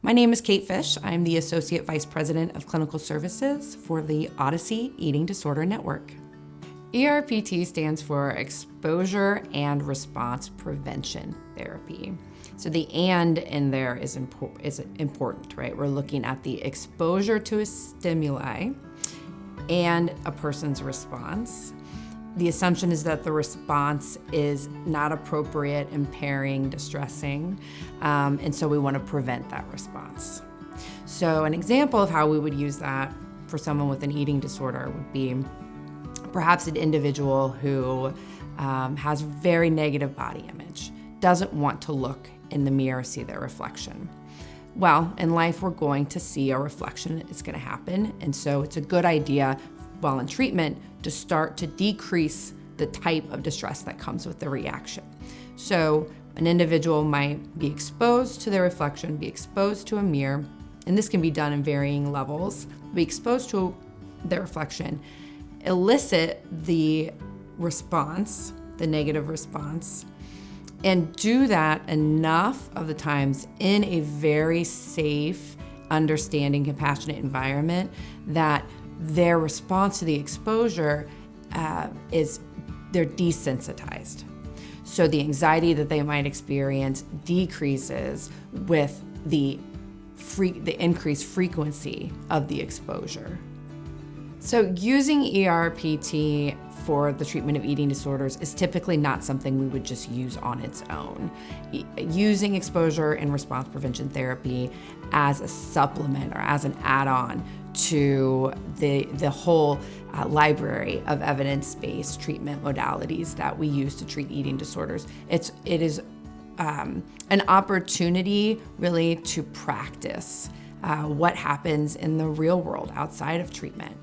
My name is Kate Fisch. I'm the Associate Vice President of Clinical Services for the Odyssey Eating Disorder Network. ERPT stands for Exposure and Response Prevention Therapy. So the "and" in there is important, right? We're looking at the exposure to a stimuli and a person's response. The assumption is that the response is not appropriate, impairing, distressing, and so we want to prevent that response. So an example of how we would use that for someone with an eating disorder would be perhaps an individual who has very negative body image, doesn't want to look in the mirror, see their reflection. Well, in life, we're going to see a reflection. It's going to happen, and so it's a good idea while in treatment to start to decrease the type of distress that comes with the reaction. So an individual might be exposed to their reflection, be exposed to a mirror, and this can be done in varying levels, be exposed to their reflection, elicit the response, the negative response, and do that enough of the times in a very safe, understanding, compassionate environment that their response to the exposure is they're desensitized. So the anxiety that they might experience decreases with the increased frequency of the exposure. So using ERPT for the treatment of eating disorders is typically not something we would just use on its own. Using exposure and response prevention therapy as a supplement or as an add-on to the whole library of evidence-based treatment modalities that we use to treat eating disorders. It is an opportunity really to practice what happens in the real world outside of treatment.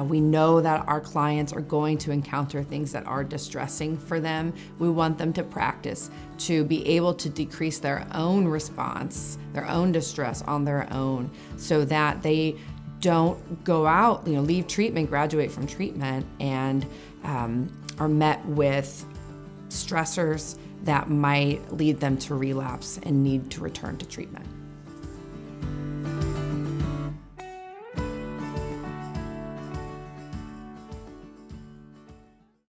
We know that our clients are going to encounter things that are distressing for them. We want them to practice to be able to decrease their own response, their own distress on their own, so that they don't go out, leave treatment, graduate from treatment, and are met with stressors that might lead them to relapse and need to return to treatment.